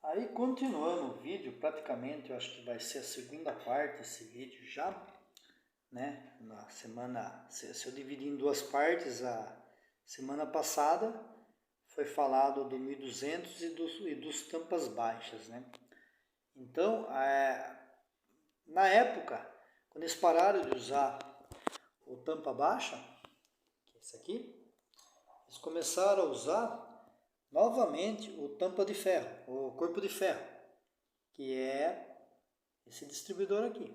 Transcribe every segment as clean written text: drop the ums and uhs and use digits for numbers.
Aí continuando o vídeo, praticamente eu acho que vai ser a segunda parte desse vídeo já, né? Na semana, se eu dividir em duas partes, a semana passada foi falado do 1200 e dos tampas baixas, né? Então, na época, quando eles pararam de usar o tampa baixa, que é esse aqui, eles começaram a usar novamente o tampa de ferro, o corpo de ferro, que é esse distribuidor aqui,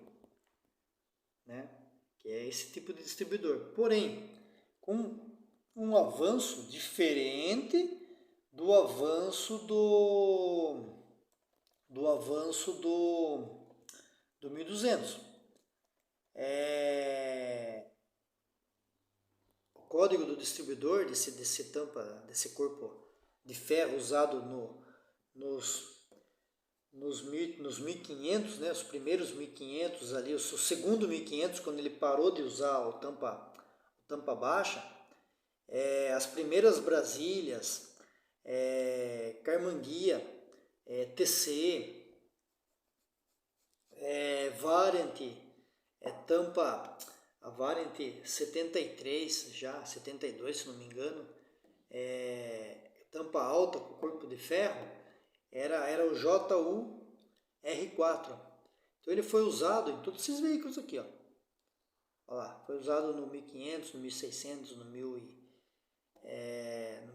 né? Que é esse tipo de distribuidor. Porém, com um avanço diferente do avanço do 1200. O código do distribuidor desse corpo de ferro usado nos 1500, né, os primeiros 1500 ali, o segundo 1500, quando ele parou de usar o tampa baixa, as primeiras Brasílias, Carmanguia, TC, Variant, a Variant 73, já 72 se não me engano, tampa alta com corpo de ferro, era o JU-R4. Então ele foi usado em todos esses veículos aqui, ó. Olha lá, foi usado no 1500, no 1600, no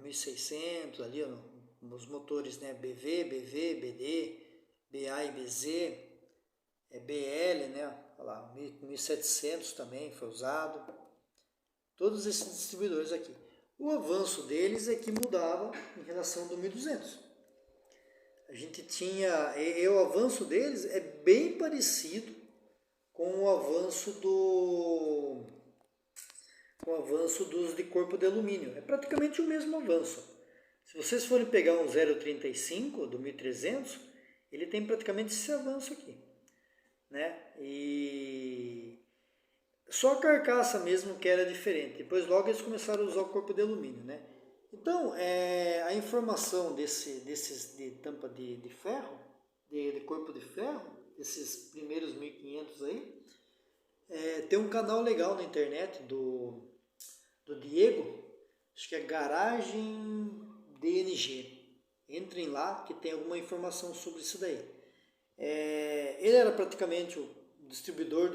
1600 ali, ó, nos motores, né, BV, BD, BA e BZ, BL, né, olha lá, 1700 também foi usado. Todos esses distribuidores aqui. O avanço deles é que mudava em relação do 1200. A gente tinha, o avanço deles é bem parecido com o avanço dos de corpo de alumínio. É praticamente o mesmo avanço. Se vocês forem pegar um 035 do 1300, ele tem praticamente esse avanço aqui, né? E só a carcaça mesmo que era diferente. Depois logo eles começaram a usar o corpo de alumínio, né? Então, a informação desses de tampa de ferro, de corpo de ferro, esses primeiros 1500 aí, tem um canal legal na internet do Diego, acho que é Garagem DNG. Entrem lá que tem alguma informação sobre isso daí. Ele era praticamente o distribuidor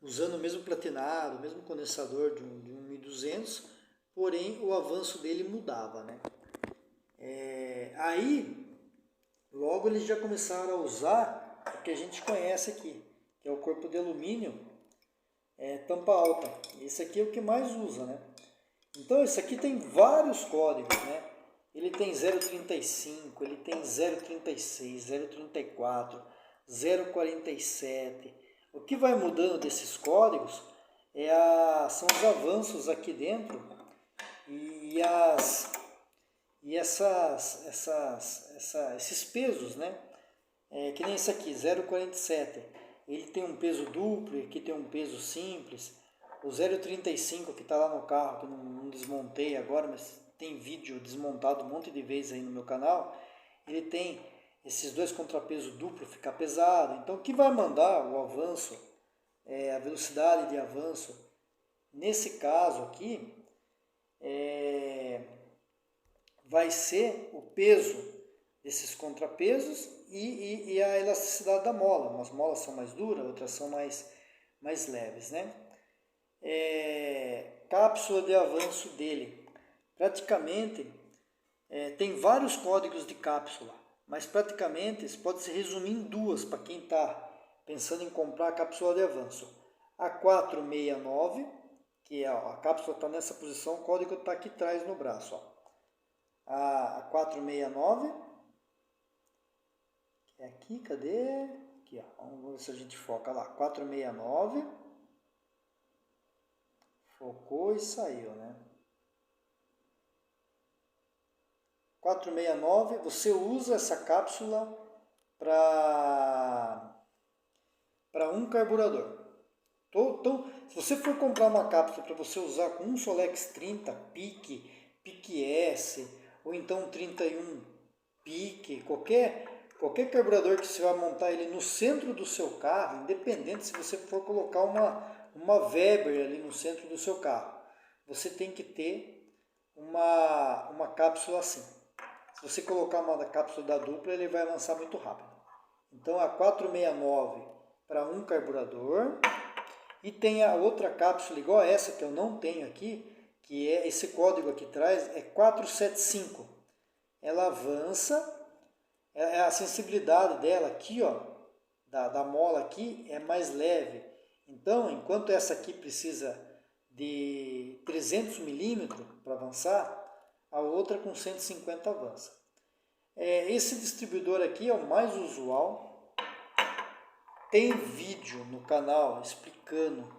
usando o mesmo platinado, o mesmo condensador de um 1200, porém o avanço dele mudava, né? Aí, logo eles já começaram a usar o que a gente conhece aqui, que é o corpo de alumínio, tampa alta. Esse aqui é o que mais usa, né? Então, esse aqui tem vários códigos, né? Ele tem 035, ele tem 036, 034, 047. O que vai mudando desses códigos são os avanços aqui dentro e esses pesos, né? Que nem esse aqui, 047. Ele tem um peso duplo e aqui tem um peso simples. O 035 que está lá no carro, que eu não desmontei agora, mas tem vídeo desmontado um monte de vezes aí no meu canal, ele tem esses dois contrapesos duplo, ficar pesado. Então, o que vai mandar o avanço, a velocidade de avanço, nesse caso aqui, vai ser o peso desses contrapesos e a elasticidade da mola. Umas molas são mais duras, outras são mais leves, né? Cápsula de avanço dele. Praticamente, tem vários códigos de cápsula, mas praticamente isso pode se resumir em duas para quem está pensando em comprar a cápsula de avanço. A 469, que a cápsula está nessa posição, o código está aqui atrás no braço. Ó. A 469, que é aqui, cadê? Aqui, ó. Vamos ver se a gente foca lá. 469. Focou e saiu, né? 469, você usa essa cápsula para um carburador. Então, se você for comprar uma cápsula para você usar com um Solex 30, PIC S, ou então 31 Pique, qualquer carburador que você vai montar ele no centro do seu carro, independente se você for colocar uma Weber ali no centro do seu carro, você tem que ter uma cápsula assim. Se você colocar uma cápsula da dupla, ele vai avançar muito rápido. Então a 469 para um carburador, e tem a outra cápsula igual a essa que eu não tenho aqui, que é esse código aqui atrás, é 475. Ela avança, a sensibilidade dela aqui, ó, da mola aqui é mais leve. Então, enquanto essa aqui precisa de 300 milímetros para avançar, a outra com 150 avança. Esse distribuidor aqui é o mais usual. Tem vídeo no canal explicando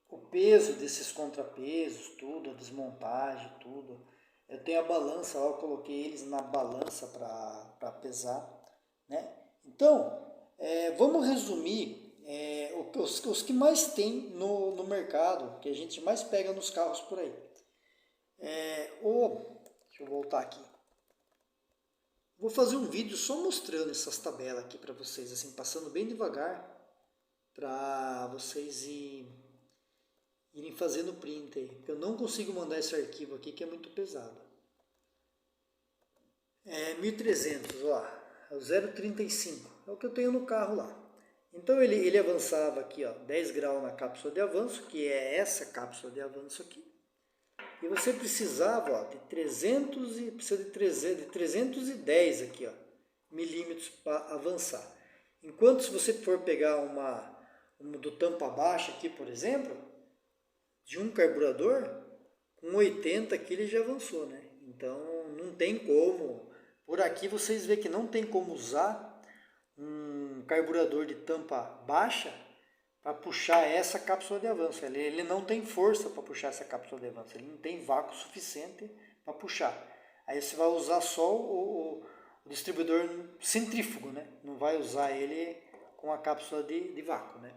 o peso desses contrapesos, tudo, a desmontagem, tudo. Eu tenho a balança lá, eu coloquei eles na balança para pesar, né? Então, vamos resumir os que mais tem no mercado, que a gente mais pega nos carros por aí. Deixa eu voltar aqui. Vou fazer um vídeo só mostrando essas tabelas aqui para vocês, assim, passando bem devagar, para vocês irem fazendo print aí, porque eu não consigo mandar esse arquivo aqui que é muito pesado. 1300, ó, é o 0,35, é o que eu tenho no carro lá. Então ele avançava aqui, ó, 10 graus na cápsula de avanço, que é essa cápsula de avanço aqui. E você precisava, ó, de 310 aqui, ó, milímetros para avançar. Enquanto se você for pegar uma do tampa baixa aqui, por exemplo, de um carburador, com 80 aqui ele já avançou, né? Então não tem como, por aqui vocês veem que não tem como usar um carburador de tampa baixa para puxar essa cápsula de avanço. Ele não tem força para puxar essa cápsula de avanço, ele não tem vácuo suficiente para puxar. Aí você vai usar só o distribuidor centrífugo, né? Não vai usar ele com a cápsula de vácuo, né?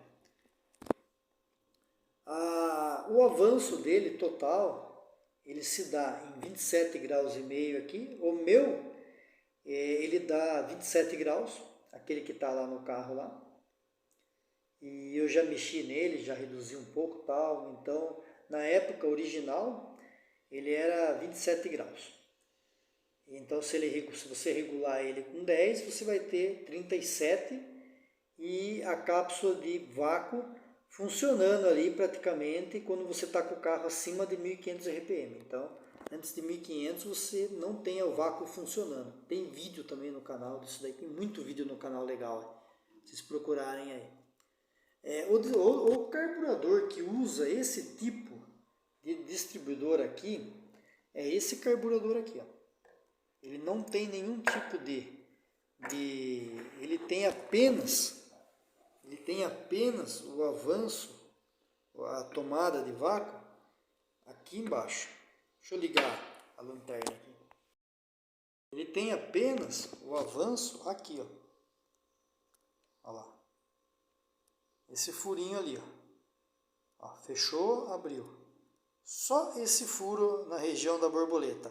O avanço dele total, ele se dá em 27 graus e meio aqui. O meu, ele dá 27 graus, aquele que está lá no carro lá. E eu já mexi nele, já reduzi um pouco tal. Então, na época original, ele era 27 graus. Então, se você regular ele com 10, você vai ter 37 e a cápsula de vácuo funcionando ali praticamente quando você está com o carro acima de 1500 RPM. Então, antes de 1500 você não tem o vácuo funcionando. Tem vídeo também no canal disso daí, tem muito vídeo no canal legal, se vocês procurarem aí. O carburador que usa esse tipo de distribuidor aqui é esse carburador aqui, ó. Ele não tem nenhum tipo ele tem apenas o avanço, a tomada de vácuo aqui embaixo. Deixa eu ligar a lanterna aqui. Ele tem apenas o avanço aqui, ó. Olha lá. Esse furinho ali, ó. Fechou, abriu. Só esse furo na região da borboleta.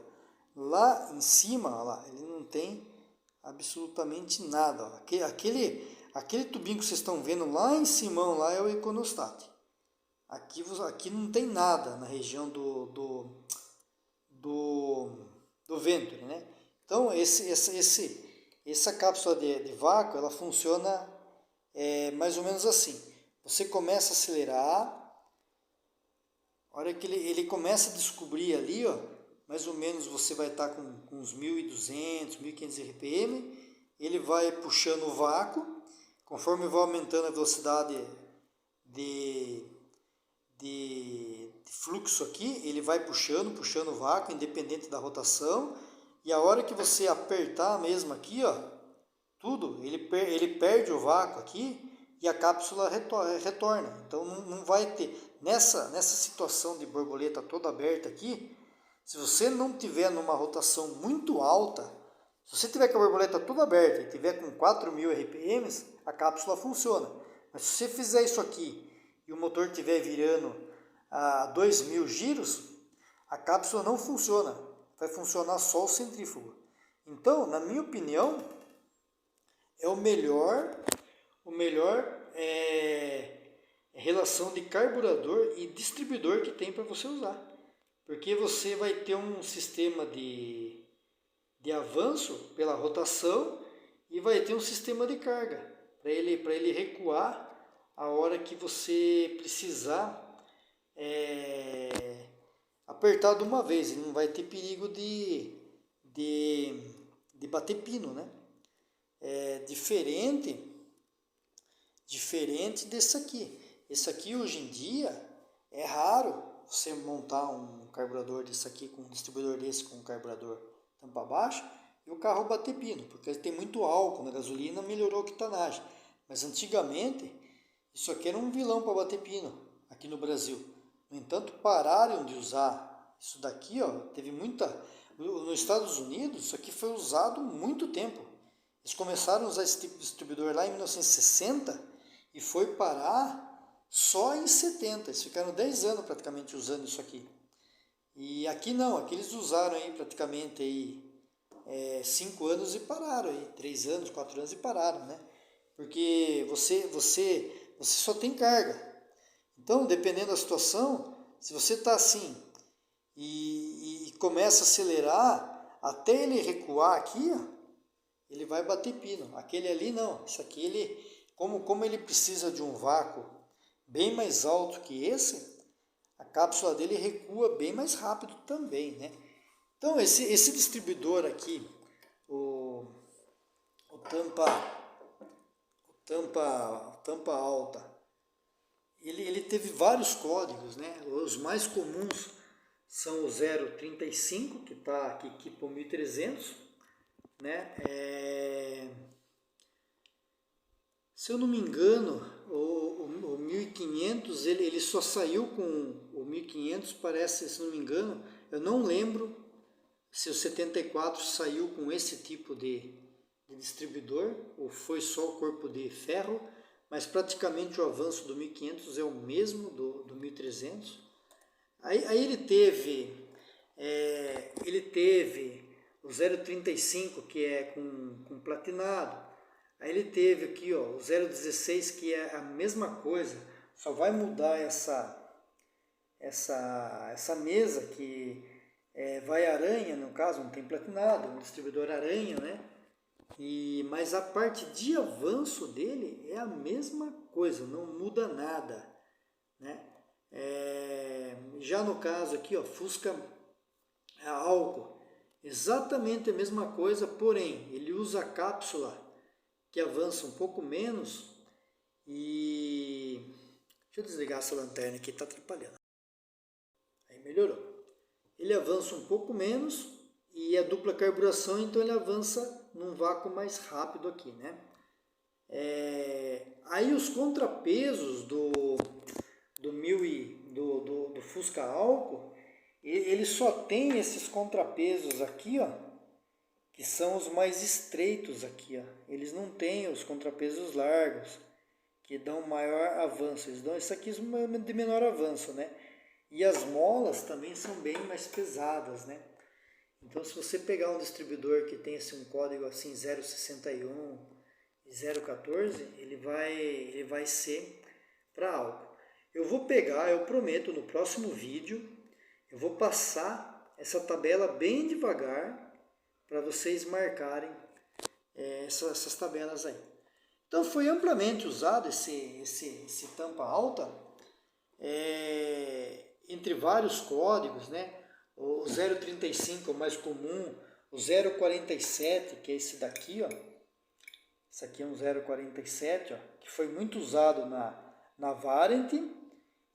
Lá em cima, olha lá, ele não tem absolutamente nada. Ó. Aquele tubinho que vocês estão vendo lá em cima, lá é o econostat. Aqui não tem nada na região do Venturi, né? Então essa cápsula de vácuo, ela funciona mais ou menos assim. Você começa a acelerar, a hora que ele começa a descobrir ali, ó, mais ou menos você vai estar com uns 1200, 1500 RPM, ele vai puxando o vácuo, conforme vai aumentando a velocidade de fluxo aqui, ele vai puxando o vácuo, independente da rotação, e a hora que você apertar mesmo aqui, ó, tudo, ele perde o vácuo aqui e a cápsula retorna. Então não vai ter, nessa situação de borboleta toda aberta aqui, se você não tiver numa rotação muito alta, se você tiver com a borboleta toda aberta e tiver com 4000 RPMs, a cápsula funciona. Mas se você fizer isso aqui e o motor estiver virando a 2000 giros, a cápsula não funciona. vai funcionar só o centrífugo. Então, na minha opinião, é o melhor relação de carburador e distribuidor que tem para você usar. Porque você vai ter um sistema de avanço pela rotação e vai ter um sistema de carga para ele recuar a hora que você precisar apertar de uma vez. Ele não vai ter perigo de bater pino, né? É diferente desse aqui. Esse aqui hoje em dia é raro você montar um carburador desse aqui com um distribuidor desse com um carburador tampa baixa e o carro bater pino, porque ele tem muito álcool na gasolina, melhorou a octanagem. Mas antigamente isso aqui era um vilão para bater pino aqui no Brasil. No entanto, pararam de usar isso daqui, ó, teve muita. Nos Estados Unidos, isso aqui foi usado muito tempo. Eles começaram a usar esse tipo de distribuidor lá em 1960 e foi parar só em 70. Eles ficaram 10 anos praticamente usando isso aqui. E aqui não, aqui eles usaram aí praticamente aí, 5 anos e pararam aí, 3 anos, 4 anos e pararam, né? Porque você só tem carga. Então, dependendo da situação, se você está assim e começa a acelerar, até ele recuar aqui, ó, ele vai bater pino. Aquele ali não. Isso aqui, como ele precisa de um vácuo bem mais alto que esse, a cápsula dele recua bem mais rápido também, né? Então, esse distribuidor aqui, o tampa alta, ele teve vários códigos, né? Os mais comuns são o 035, que está aqui equipa o 1300, né? Se eu não me engano, o 1500 ele só saiu com o 1500, parece, se não me engano, eu não lembro se o 74 saiu com esse tipo de distribuidor ou foi só o corpo de ferro, mas praticamente o avanço do 1500 é o mesmo do 1300. Aí ele teve o 035, que é com platinado. Aí ele teve aqui, ó, o 016, que é a mesma coisa, só vai mudar essa mesa que vai aranha, no caso, não tem platinado, um distribuidor aranha, né? Mas a parte de avanço dele é a mesma coisa, não muda nada, né? Já no caso aqui, ó, Fusca álcool, exatamente a mesma coisa, porém ele usa a cápsula que avança um pouco menos e... Deixa eu desligar essa lanterna aqui, está atrapalhando. Aí melhorou. Ele avança um pouco menos e é dupla carburação, então ele avança num vácuo mais rápido aqui, né? Aí os contrapesos do Fusca álcool, ele só tem esses contrapesos aqui, ó, que são os mais estreitos aqui, ó. Eles não têm os contrapesos largos, que dão maior avanço. Eles dão isso aqui de menor avanço, né? E as molas também são bem mais pesadas, né? Então, se você pegar um distribuidor que tem assim, um código assim 061 e 014, ele vai ser para álcool. Eu vou pegar, eu prometo, no próximo vídeo, eu vou passar essa tabela bem devagar para vocês marcarem essas tabelas aí. Então, foi amplamente usado esse tampa alta, entre vários códigos, né? O 035 é o mais comum, o 047, que é esse daqui, ó. Esse aqui é um 047, ó, que foi muito usado na Variant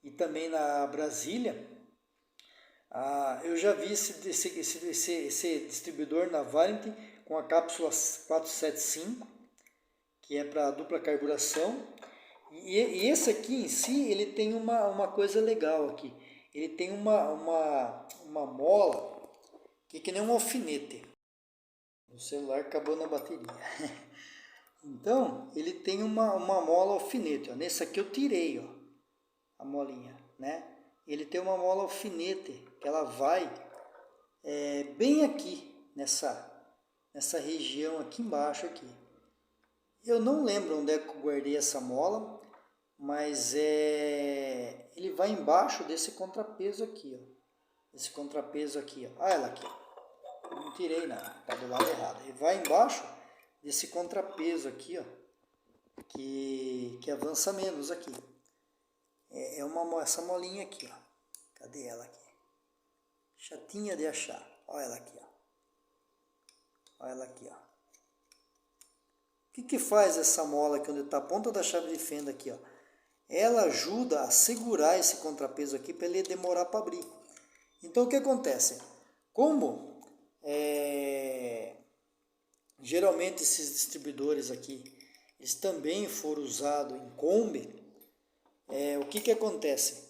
e também na Brasília. Eu já vi esse distribuidor na Variant com a cápsula 475, que é para dupla carburação. E esse aqui em si, ele tem uma coisa legal aqui. Ele tem uma mola que é que nem um alfinete. O celular acabou na bateria. Então, ele tem uma mola alfinete. Ó. Nesse aqui eu tirei, ó, a molinha, né? Ele tem uma mola alfinete, que ela vai bem aqui, nessa região aqui embaixo aqui. Eu não lembro onde é que eu guardei essa mola, mas ele vai embaixo desse contrapeso aqui, ó. Esse contrapeso aqui, ó. Olha ela aqui. Eu não tirei nada, tá do lado errado. Ele vai embaixo desse contrapeso aqui, ó, que avança menos aqui. Essa molinha aqui, ó. Cadê ela aqui? Chatinha de achar. Olha ela aqui, ó. Olha ela aqui, ó. O que faz essa mola aqui, onde está a ponta da chave de fenda aqui, ó? Ela ajuda a segurar esse contrapeso aqui para ele demorar para abrir. Então, o que acontece? Como geralmente esses distribuidores aqui, eles também foram usados em Kombi, o que acontece?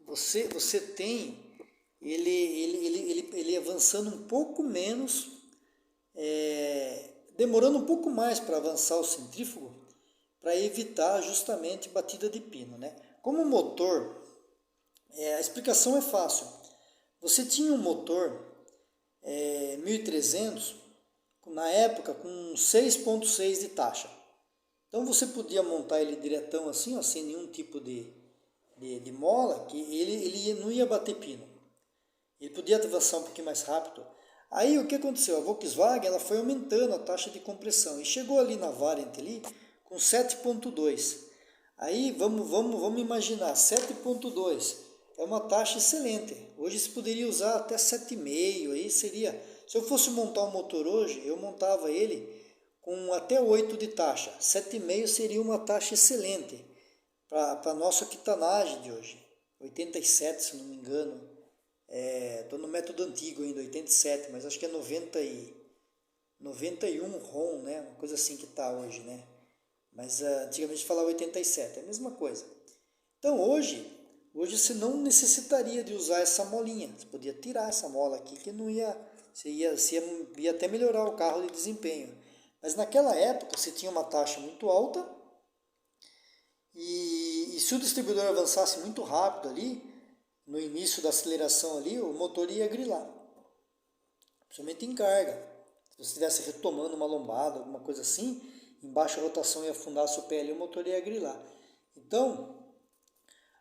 Você tem ele avançando um pouco menos, demorando um pouco mais para avançar o centrífugo, para evitar justamente batida de pino, né? Como o motor, a explicação é fácil. Você tinha um motor 1300, na época, com 6.6 de taxa. Então você podia montar ele diretão assim, ó, sem nenhum tipo de mola, que ele não ia bater pino. Ele podia avançar um pouquinho mais rápido. Aí o que aconteceu? A Volkswagen ela foi aumentando a taxa de compressão e chegou ali na variante ali com 7.2. Aí vamos imaginar, 7.2 é uma taxa excelente. Hoje se poderia usar até 7,5, aí seria. Se eu fosse montar um motor hoje, eu montava ele com até 8 de taxa. 7,5 seria uma taxa excelente para a nossa quitanagem de hoje. 87, se não me engano. Estou no método antigo ainda, 87, mas acho que é 91 ROM, né? Uma coisa assim que está hoje, né? Mas antigamente falava 87, é a mesma coisa. Então hoje você não necessitaria de usar essa molinha. Você podia tirar essa mola aqui que não ia, ia até melhorar o carro de desempenho. Mas naquela época você tinha uma taxa muito alta e se o distribuidor avançasse muito rápido ali, no início da aceleração ali, o motor ia grilar, principalmente em carga. Se você estivesse retomando uma lombada, alguma coisa assim, em baixa rotação ia afundar seu pé ali, o motor ia grilar. Então,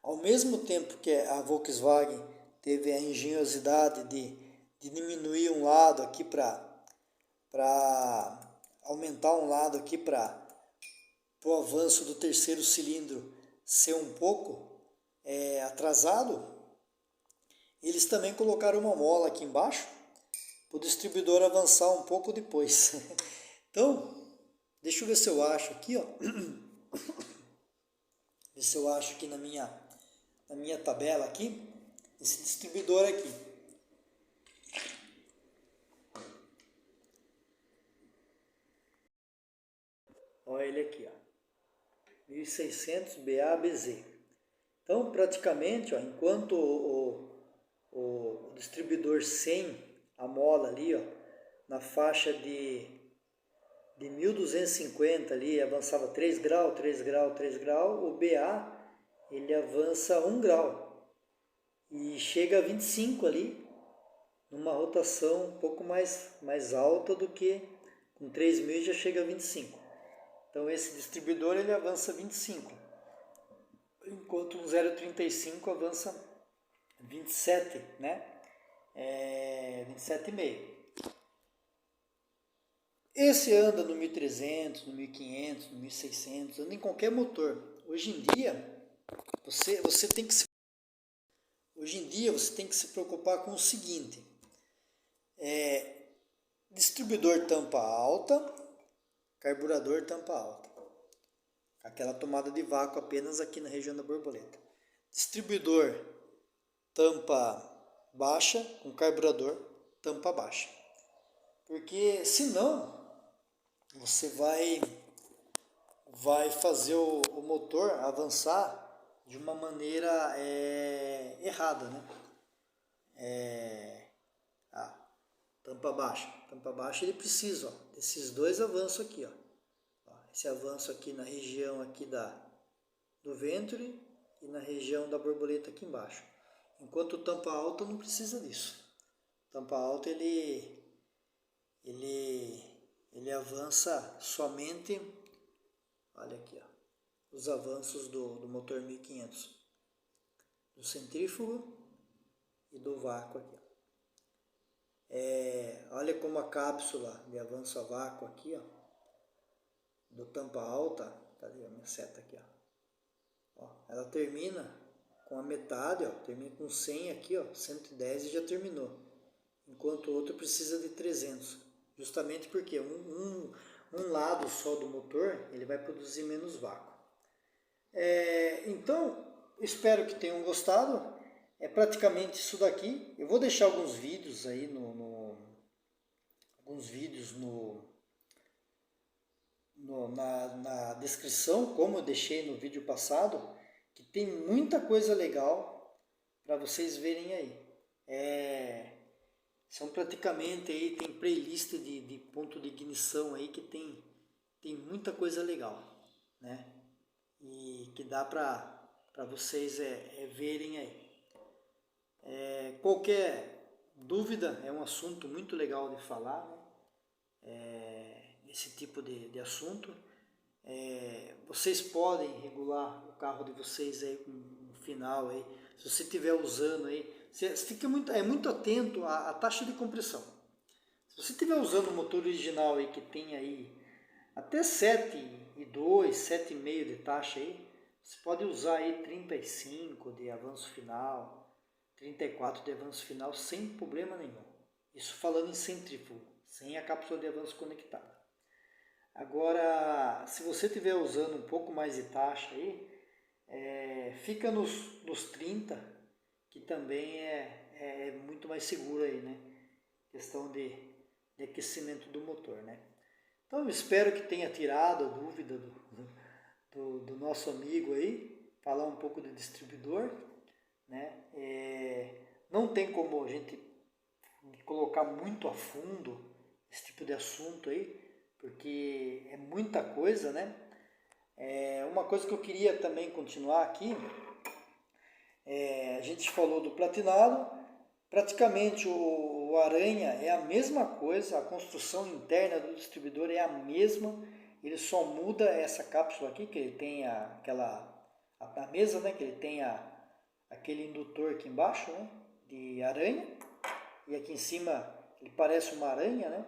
ao mesmo tempo que a Volkswagen teve a engenhosidade de diminuir um lado aqui para aumentar um lado aqui para o avanço do terceiro cilindro ser um pouco atrasado, eles também colocaram uma mola aqui embaixo para o distribuidor avançar um pouco depois. Então, deixa eu ver se eu acho aqui, ó. Ver se eu acho aqui na minha tabela aqui, esse distribuidor aqui. Olha ele aqui, ó. 1600 BABZ. Então, praticamente, ó, enquanto o distribuidor sem a mola ali, ó, na faixa de 1250 ali, avançava 3 graus, 3 graus, 3 graus, o BA ele avança 1 grau e chega a 25 ali, numa rotação um pouco mais alta do que com 3.000 já chega a 25. Então esse distribuidor ele avança 25, enquanto um 0,35 avança 27, né? 27,5. Esse anda no 1300, no 1500, no 1600, anda em qualquer motor. Hoje em dia você tem que se preocupar com o seguinte: distribuidor tampa alta, carburador tampa alta. Aquela tomada de vácuo apenas aqui na região da borboleta. Distribuidor tampa baixa, com carburador tampa baixa. Porque senão você vai fazer o motor avançar de uma maneira errada, né? Tampa baixa. Tampa baixa ele precisa, ó, desses dois avanços aqui, ó. Esse avanço aqui na região aqui do ventre e na região da borboleta aqui embaixo. Enquanto tampa alta não precisa disso. tampa alta ele avança somente, olha aqui, ó, os avanços do motor 1500, do centrífugo e do vácuo aqui. Olha como a cápsula de avanço a vácuo aqui, ó, do tampa alta, cadê a minha seta aqui, ó, ela termina com a metade, ó, termina com 100 aqui, ó, 110 e já terminou, enquanto o outro precisa de 300, justamente porque um lado só do motor ele vai produzir menos vácuo. Então, espero que tenham gostado. É praticamente isso daqui. Eu vou deixar alguns vídeos aí na descrição, como eu deixei no vídeo passado, que tem muita coisa legal para vocês verem aí. São praticamente aí, tem playlist de ponto de ignição aí que tem muita coisa legal, né? E que dá para vocês verem aí. Qualquer dúvida, é um assunto muito legal de falar, né? Esse tipo de assunto. Vocês podem regular o carro de vocês aí com um final aí, se você estiver usando aí, você fica muito atento à taxa de compressão. Se você estiver usando o motor original aí que tem aí até 7,2, 7,5 de taxa aí, você pode usar aí 35 de avanço final, 34 de avanço final sem problema nenhum. Isso falando em centrífugo, sem a cápsula de avanço conectada. Agora, se você estiver usando um pouco mais de taxa aí, fica nos 30, que também é muito mais seguro aí, né? Questão de aquecimento do motor, né? Então, eu espero que tenha tirado a dúvida do nosso amigo aí, falar um pouco do distribuidor, né? Não tem como a gente colocar muito a fundo esse tipo de assunto aí, porque é muita coisa, né? Uma coisa que eu queria também continuar aqui, a gente falou do platinado, praticamente o Aranha é a mesma coisa, a construção interna do distribuidor é a mesma, ele só muda essa cápsula aqui, que ele tem a mesa, né, que ele tem aquele indutor aqui embaixo, né, de aranha, e aqui em cima ele parece uma aranha, né.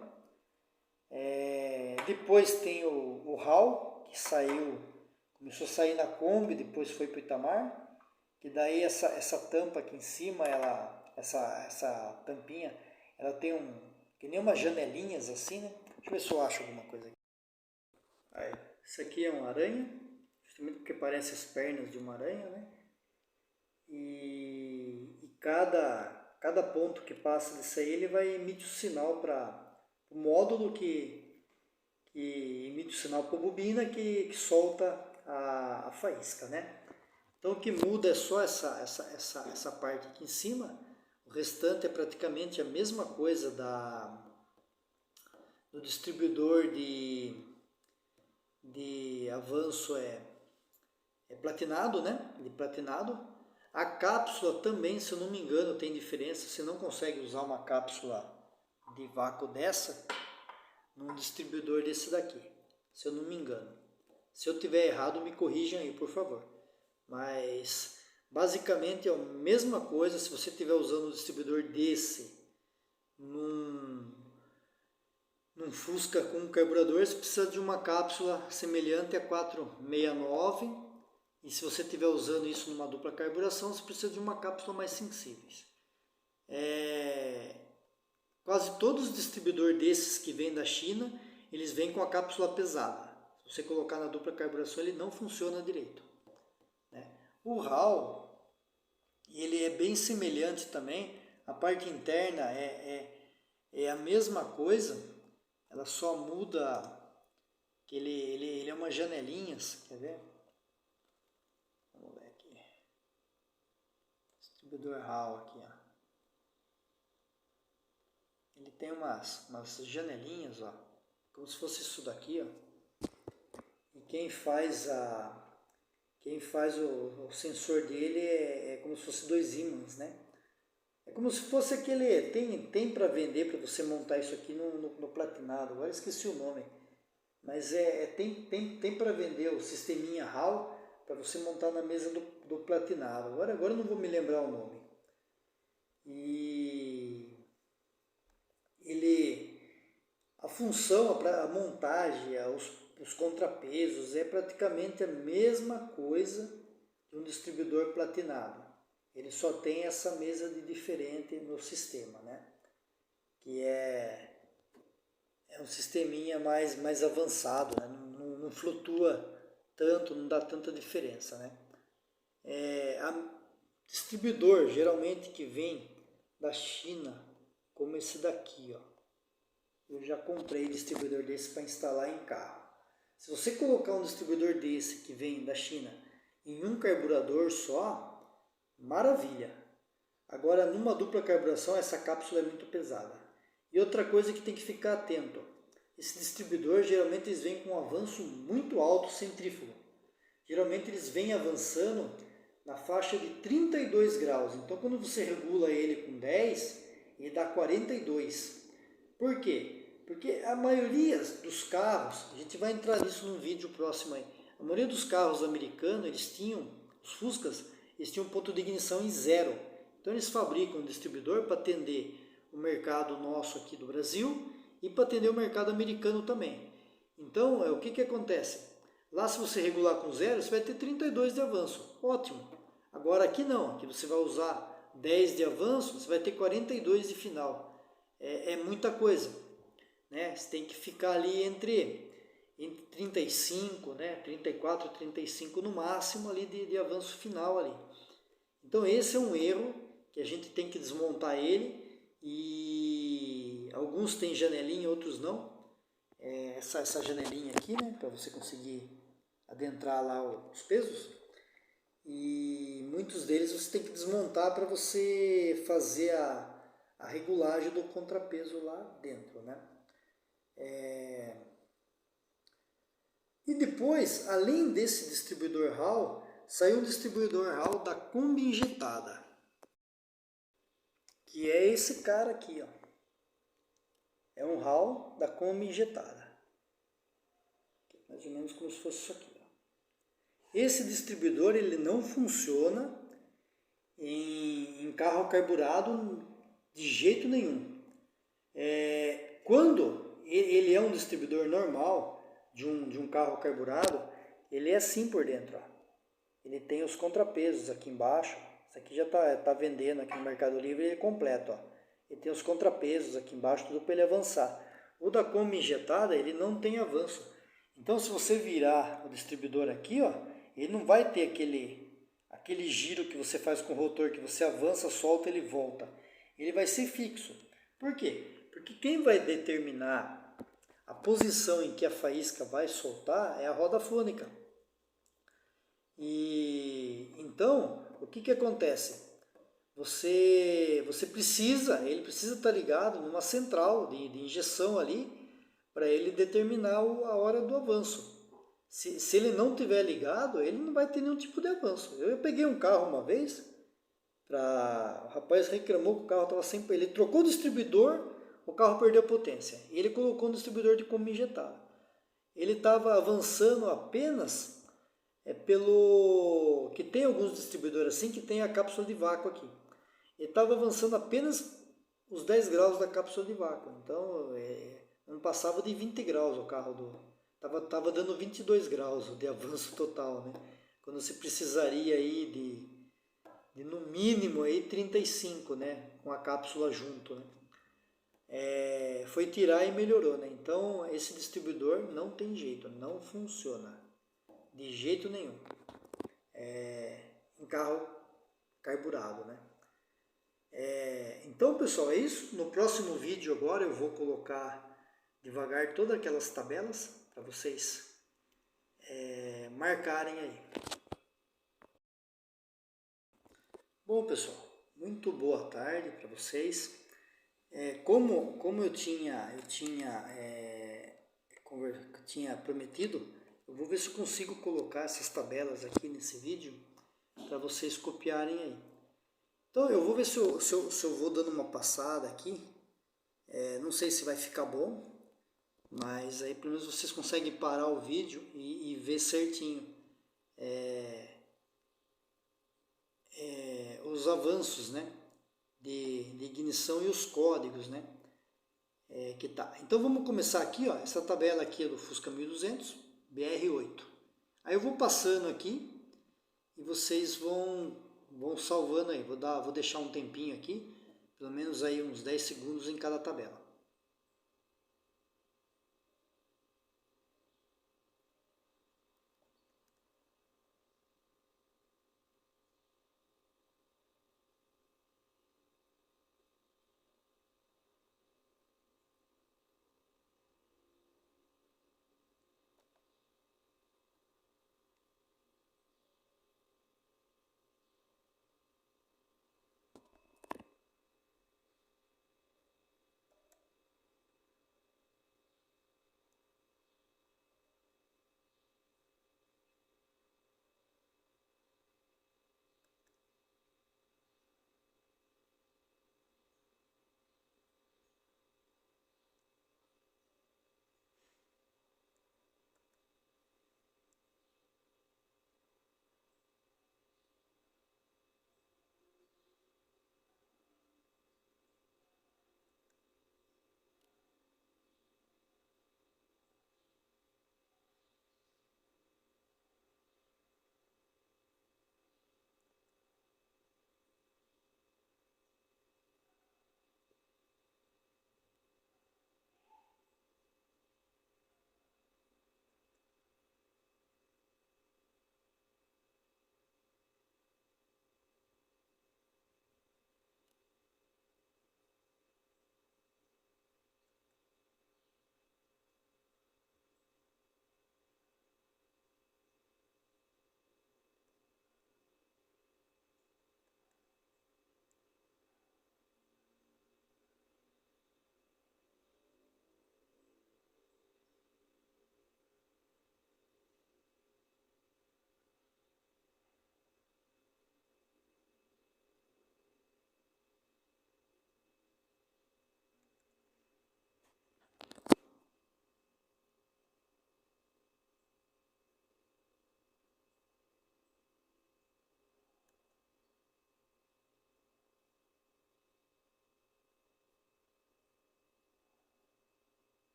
Depois tem o HAL, que começou a sair na Kombi, depois foi para o Itamar, que daí essa tampa aqui em cima, essa tampinha, ela tem que nem umas janelinhas assim, né? Deixa eu ver se eu acho alguma coisa aqui. Aí, isso aqui é uma aranha, justamente porque parece as pernas de uma aranha, né? E cada ponto que passa disso aí, ele vai emitir o sinal para o módulo que emite o sinal para a bobina que solta a faísca, né? Então o que muda é só essa parte aqui em cima, o restante é praticamente a mesma coisa do distribuidor de avanço platinado, né? De platinado. A cápsula também, se eu não me engano, tem diferença, você não consegue usar uma cápsula de vácuo dessa num distribuidor desse daqui, se eu não me engano. Se eu tiver errado, me corrijam aí, por favor. Mas basicamente é a mesma coisa. Se você estiver usando um distribuidor desse num Fusca com um carburador, você precisa de uma cápsula semelhante a 469, e se você estiver usando isso numa dupla carburação, você precisa de uma cápsula mais sensível. Quase todos os distribuidores desses que vêm da China, eles vêm com a cápsula pesada. Se você colocar na dupla carburação, ele não funciona direito. O HAL, ele é bem semelhante também, a parte interna é a mesma coisa, ela só muda que ele é umas janelinhas, quer ver? Vamos ver aqui. Distribuidor HAL aqui, ó. Ele tem umas janelinhas, ó, como se fosse isso daqui, ó. E quem faz o sensor dele é como se fosse dois ímãs, né? É como se fosse aquele, tem para vender, para você montar isso aqui no platinado, agora esqueci o nome. Mas tem para vender o sisteminha HAL para você montar na mesa do platinado. Agora eu não vou me lembrar o nome. E a função, a montagem, os contrapesos é praticamente a mesma coisa de um distribuidor platinado. Ele só tem essa mesa de diferente no sistema, né? Que é um sisteminha mais avançado, né? Não flutua tanto, não dá tanta diferença, né? Distribuidor geralmente que vem da China, como esse daqui, ó. Eu já comprei distribuidor desse para instalar em carro. Se você colocar um distribuidor desse que vem da China em um carburador só, maravilha. Agora, numa dupla carburação, essa cápsula é muito pesada. E outra coisa que tem que ficar atento, esse distribuidor geralmente eles vêm com um avanço muito alto centrífugo. Geralmente eles vêm avançando na faixa de 32 graus. Então quando você regula ele com 10, ele dá 42. Por quê? Porque a maioria dos carros, a gente vai entrar nisso num vídeo próximo aí, a maioria dos carros americanos, eles tinham, os Fuscas, eles tinham ponto de ignição em 0. Então eles fabricam um distribuidor para atender o mercado nosso aqui do Brasil e para atender o mercado americano também. Então, o que acontece? Lá se você regular com 0, você vai ter 32 de avanço. Ótimo. Agora aqui não, aqui você vai usar 10 de avanço, você vai ter 42 de final. É muita coisa, né? Você tem que ficar ali entre 35, né? 34, 35 no máximo ali de avanço final ali. Então esse é um erro que a gente tem que desmontar ele, e alguns têm janelinha, outros não. Essa janelinha aqui, né, para você conseguir adentrar lá os pesos, e muitos deles você tem que desmontar para você fazer a regulagem do contrapeso lá dentro, né? E depois, além desse distribuidor HAL, saiu um distribuidor HAL da Kombi injetada, que é esse cara aqui, ó. É um HAL da Kombi injetada, mais ou menos como se fosse isso aqui, ó. Esse distribuidor ele não funciona em carro carburado de jeito nenhum. Quando ele é um distribuidor normal de um carro carburado, ele é assim por dentro, ó. Ele tem os contrapesos aqui embaixo. Isso aqui já tá vendendo aqui no Mercado Livre, ele é completo, ó. Ele tem os contrapesos aqui embaixo, tudo para ele avançar. O da Kombi injetada, ele não tem avanço. Então se você virar o distribuidor aqui, ó, ele não vai ter aquele giro que você faz com o rotor, que você avança, solta, ele volta. Ele vai ser fixo. Por quê? Porque quem vai determinar a posição em que a faísca vai soltar é a roda fônica. E então, o que acontece? Ele precisa estar ligado numa central de injeção ali para ele determinar a hora do avanço. Se ele não tiver ligado, ele não vai ter nenhum tipo de avanço. Eu peguei um carro uma vez, o rapaz reclamou que o carro estava sem... Ele trocou o distribuidor, o carro perdeu potência. E ele colocou um distribuidor de Kombi injetada. Ele estava avançando apenas que tem alguns distribuidores assim que tem a cápsula de vácuo aqui. Ele estava avançando apenas os 10 graus da cápsula de vácuo. Então, não passava de 20 graus o carro Tava dando 22 graus de avanço total, né? Quando você precisaria aí de no mínimo aí 35, né? Com a cápsula junto, né? Foi tirar e melhorou, né? Então esse distribuidor não tem jeito, não funciona de jeito nenhum em carro carburado, né? Então pessoal, é isso. No próximo vídeo agora eu vou colocar devagar todas aquelas tabelas para vocês marcarem aí. Bom pessoal, muito boa tarde para vocês. Como eu tinha prometido, eu vou ver se eu consigo colocar essas tabelas aqui nesse vídeo para vocês copiarem aí. Então eu vou ver se eu vou dando uma passada aqui. Não sei se vai ficar bom, mas aí pelo menos vocês conseguem parar o vídeo e ver certinho os avanços, né, de ignição e os códigos, né, que tá. Então vamos começar aqui, ó, essa tabela aqui é do Fusca 1200 BR8. Aí eu vou passando aqui e vocês vão salvando aí. Vou deixar um tempinho aqui, pelo menos aí uns 10 segundos em cada tabela.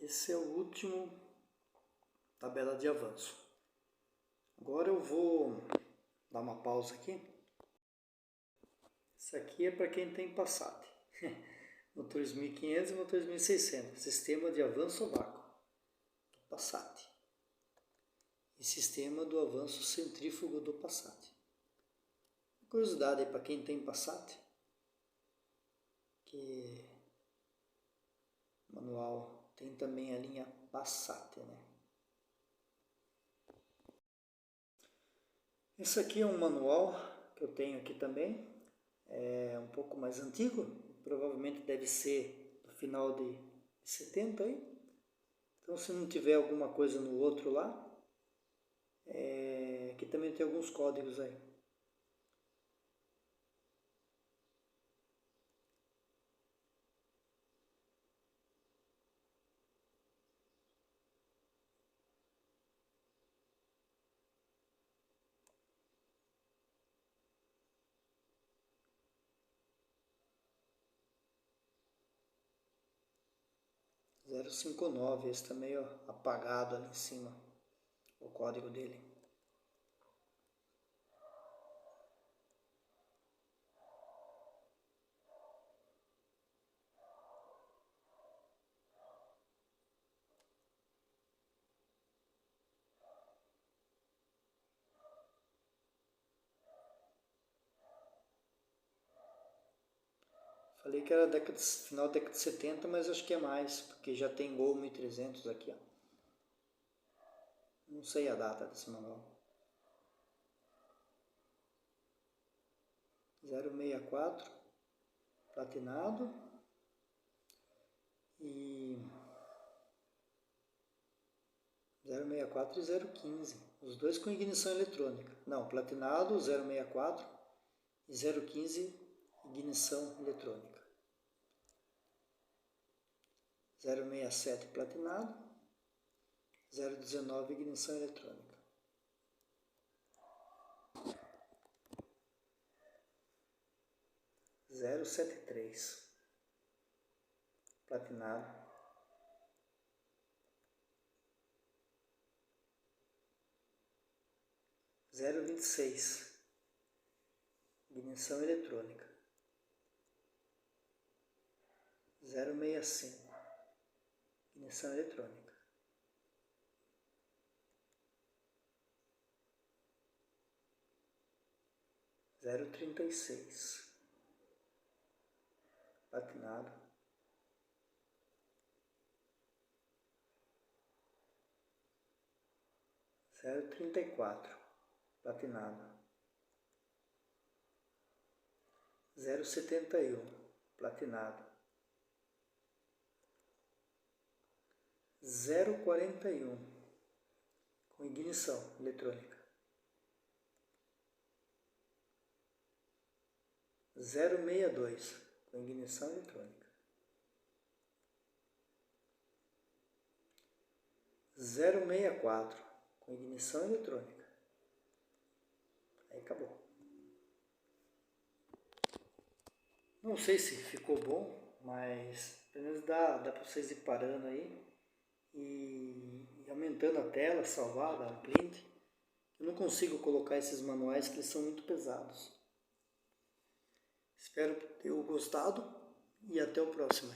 Esse é o último tabela de avanço. Agora eu vou dar uma pausa aqui. Isso aqui é para quem tem Passat. Motores 1500 e motores 1600. Sistema de avanço a vácuo do Passat. E sistema do avanço centrífugo do Passat. Curiosidade para quem tem Passat, que manual tem também a linha Passat, né? Esse aqui é um manual que eu tenho aqui também, é um pouco mais antigo, provavelmente deve ser do final de 70 aí. Então, se não tiver alguma coisa no outro lá, aqui também tem alguns códigos aí. Zero cinco nove, esse tá meio apagado ali em cima, o código dele. Falei que era final da década de 70, mas acho que é mais, porque já tem Gol 1300 aqui, ó. Não sei a data desse manual. 064, platinado, e 064 e 015, os dois com ignição eletrônica. Não, platinado, 064 e 015, ignição eletrônica. 067 platinado, 019 ignição eletrônica. Zero sete três platinado, 026 ignição eletrônica. 065 ignição eletrônica. 036 platinado. 034 platinado. 071 platinado. 041 com ignição eletrônica. 062 com ignição eletrônica. 064 com ignição eletrônica. Aí acabou. Não sei se ficou bom, mas pelo menos dá para vocês ir parando aí e aumentando a tela, salvar, dar um print. Eu não consigo colocar esses manuais que eles são muito pesados. Espero ter gostado e até o próximo.